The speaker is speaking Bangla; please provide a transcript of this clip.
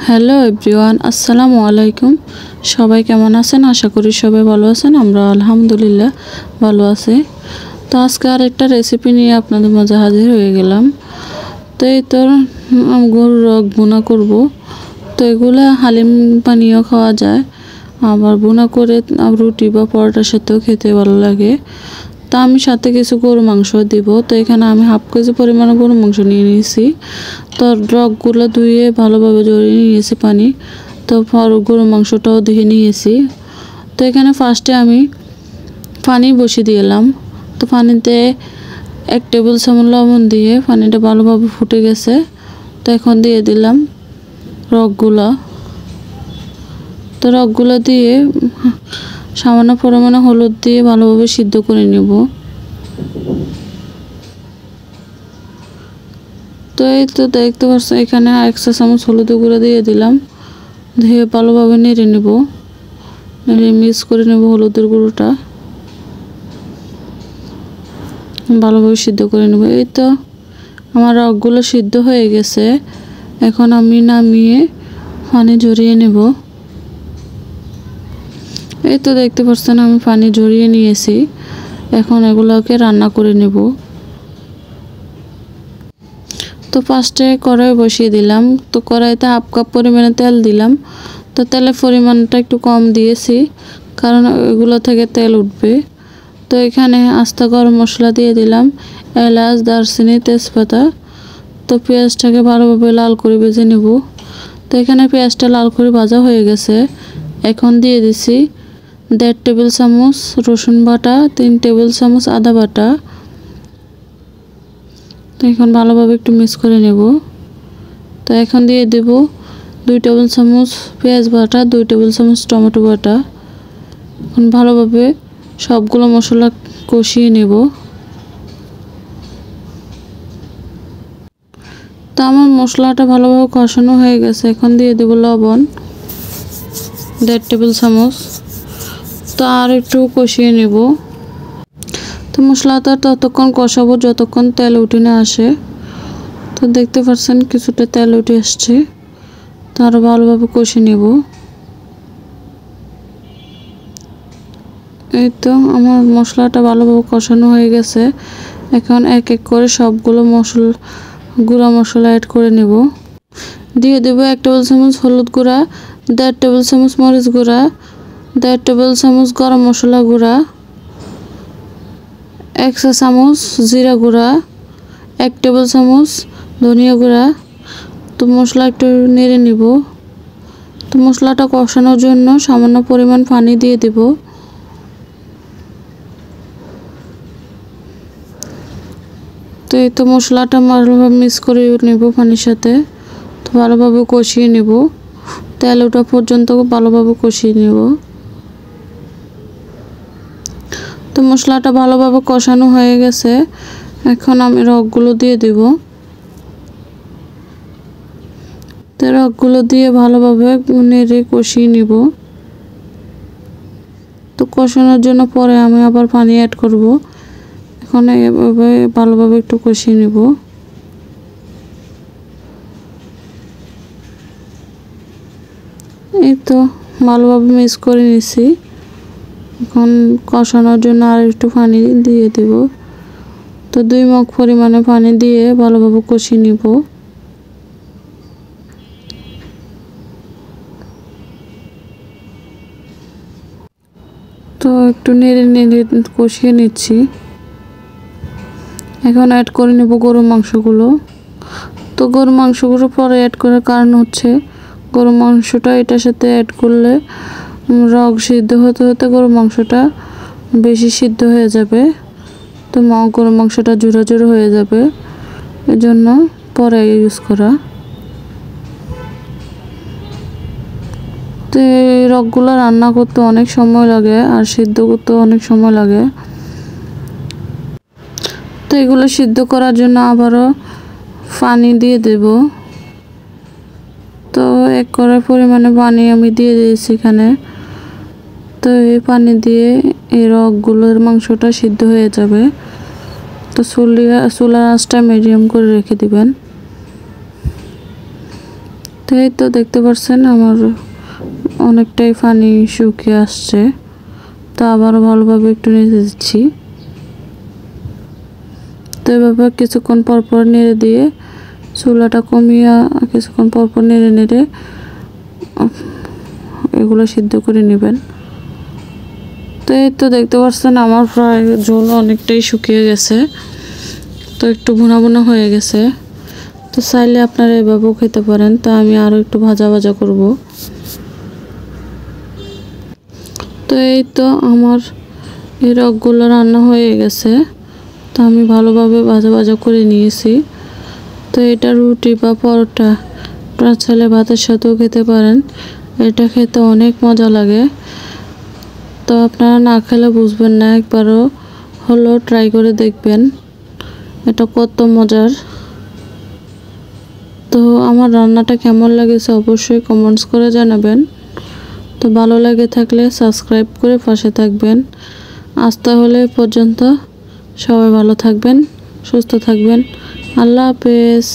হ্যালো এভরিওয়ান, আসসালামু আলাইকুম। সবাই কেমন আছেন? আশা করি সবাই ভালো আছেন। আমরা আলহামদুলিল্লাহ ভালো আছি। তো আজকে আর একটা রেসিপি নিয়ে আপনাদের মাঝে হাজির হয়ে গেলাম। তো এই তো গরুর রগ ভুনা করব। তো এগুলো হালিম পানিও খাওয়া যায়, আবার ভুনা করে রুটি বা পরোটার সাথেও খেতে ভালো লাগে। তা আমি সাথে কিছু গরু মাংস দিব। তো এখানে আমি হাফ কেজি পরিমাণে গরু মাংস নিয়ে নিয়েছি। তো রগগুলো ধুয়ে ভালোভাবে জড়িয়ে নিয়েছি পানি। তো গরু মাংসটাও ধুয়ে নিয়েছি। তো এখানে ফার্স্টে আমি পানি বসিয়ে দিলাম। তো পানিতে 1 টেবিল চামচ লবণ দিয়ে পানিটা ভালোভাবে ফুটে গেছে। তো এখন দিয়ে দিলাম রগগুলো। তো রগগুলো দিয়ে সামান্য পরিমাণে হলুদ দিয়ে ভালোভাবে সিদ্ধ করে নেব। তো এই তো দেখতে পাচ্ছ এখানে 1 চা চামচ হলুদ গুঁড়ো দিয়ে দিলাম। দিয়ে ভালোভাবে নেড়ে নেব, নেড়ে মিক্স করে নেব হলুদের গুঁড়োটা, ভালোভাবে সিদ্ধ করে নেব। এই তো আমার রগগুলো সিদ্ধ হয়ে গেছে। এখন আমি নামিয়ে পানি ঝরিয়ে নেব। এই তো দেখতে পাচ্ছেন আমি পানি ঝরিয়ে নিয়েছি। এখন এগুলোকে রান্না করে নেব। তো ফার্স্টে কড়াই বসিয়ে দিলাম। তো কড়াইতে হাফ কাপ পরিমাণে তেল দিলাম। তো তেলের পরিমাণটা একটু কম দিয়েছি, কারণ এগুলো থেকে তেল উঠবে। তো এখানে আস্ত গরম মশলা দিয়ে দিলাম, এলাচ, দারচিনি, তেজপাতা। তো পেঁয়াজটাকে ভালোভাবে লাল করে ভেজে নেব। তো এখানে পেঁয়াজটা লাল করে ভাজা হয়ে গেছে। এখন দিয়ে দিছি 1.5 টেবিল চামচ রসুন বাটা, 3 টেবিল চামচ আদা বাটা। তো এখন ভালোভাবে একটু মিক্স করে নেব। তো এখন দিয়ে দেব 2 টেবিল চামচ পেঁয়াজ বাটা, 2 টেবিল চামচ টমেটো বাটা। এখন ভালোভাবে সবগুলো মশলা কষিয়ে নেব। তো আমার মশলাটা ভালোভাবে কষানো হয়ে গেছে। এখন দিয়ে দেব লবণ 1.5 টেবিল চামচ। তো আর একটু কষিয়ে নেব। তো মশলাটা ততক্ষণ কষাবো যতক্ষণ তেল উঠে না আসে। তো দেখতে পাচ্ছেন কিছুটা তেল উঠে আসছে। তো আরও ভালোভাবে কষিয়ে নেব। এই তো আমার মশলাটা ভালোভাবে কষানো হয়ে গেছে। এখন এক এক করে সবগুলো গুঁড়া মশলা অ্যাড করে নেব। দিয়ে দেবো 1 টেবিল চামচ হলুদ গুঁড়া, 1.5 টেবিল চামচ মরিচ গুঁড়া, 1.5 টেবিল চামচ গরম মশলা গুঁড়া, 1 চা চামচ জিরা গুঁড়া, 1 টেবিল চামচ ধনিয়া গুঁড়া। তো মশলা একটু নেড়ে নিব। তো মশলাটা কষানোর জন্য সামান্য পরিমাণ পানি দিয়ে দেব। তো এই তো মশলাটা ভালোভাবে মিক্স করে নেব পানির সাথে। তো ভালোভাবে কষিয়ে নেব, তেল ওঠা পর্যন্ত ভালোভাবে কষিয়ে নেব। তো মশলাটা ভালোভাবে কষানো হয়ে গেছে। এখন আমি রগগুলো দিয়ে দেব। তো রগগুলো দিয়ে ভালোভাবে নেড়ে কষিয়ে নেব। তো কষানোর জন্য পরে আমি আবার পানি অ্যাড করব। এখন এভাবে ভালোভাবে একটু কষিয়ে নেব। এই তো ভালোভাবে মিক্স করে নিছি। এখন কষানোর জন্য আর একটু পানি দিয়ে দেব। তো 2 মগ পরিমাণে পানি দিয়ে ভালোভাবে কষিয়ে নিব। তো একটু নেড়ে নেড়ে কষিয়ে নিচ্ছি। এখন অ্যাড করে নেব গরু মাংসগুলো। তো গরু মাংসগুলো পরে অ্যাড করার কারণ হচ্ছে গরু মাংসটা এটার সাথে অ্যাড করলে রগ সিদ্ধ হতে হতে গরু মাংসটা বেশি সিদ্ধ হয়ে যাবে। তো গরু মাংসটা ঝুরো ঝুরো হয়ে যাবে, এজন্য পরে ইউজ করা। তো এই রগগুলো রান্না করতে অনেক সময় লাগে আর সিদ্ধ করতে অনেক সময় লাগে। তো এগুলো সিদ্ধ করার জন্য আবারও পানি দিয়ে দেব। তো 1 কড়াই পরিমাণে পানি আমি দিয়ে দিয়েছি এখানে। তো এই পানি দিয়ে এই রগগুলোর মাংসটা সিদ্ধ হয়ে যাবে। তো চুলার আঁচটা মিডিয়াম করে রেখে দিবেন। তো এই তো দেখতে পাচ্ছেন আমার অনেকটাই পানি শুকিয়ে আসছে। তো আবারও ভালোভাবে একটু নেড়ে দিচ্ছি। তো এভাবে কিছুক্ষণ পরপর নেড়ে দিয়ে চুলাটা কমিয়ে কিছুক্ষণ পরপর নেড়ে নেড়ে এগুলো সিদ্ধ করে নেবেন। তো এই তো দেখতে পাচ্ছেন আমার প্রায় ঝোল অনেকটাই শুকিয়ে গেছে। তো একটু ভুনা ভুনা হয়ে গেছে। তো চাইলে আপনারা এভাবেও খেতে পারেন। তো আমি আরও একটু ভাজা ভাজা করব। তো এই তো আমার এই রকগুলো রান্না হয়ে গেছে। তো আমি ভালোভাবে ভাজা ভাজা করে নিয়েছি। তো এটা রুটি বা পরোটা আপনার ছেলে ভাতের সাথেও খেতে পারেন। এটা খেতে অনেক মজা লাগে। তো আপনারা না খেলে বুঝবেন না, একবারও হলো ট্রাই করে দেখবেন এটা কত মজার। তো আমার রান্নাটা কেমন লেগেছে অবশ্যই কমেন্টস করে জানাবেন। তো ভালো লাগে থাকলে সাবস্ক্রাইব করে পাশে থাকবেন। আজ তাহলে এ পর্যন্ত, সবাই ভালো থাকবেন, সুস্থ থাকবেন। আল্লাহ হাফেজ।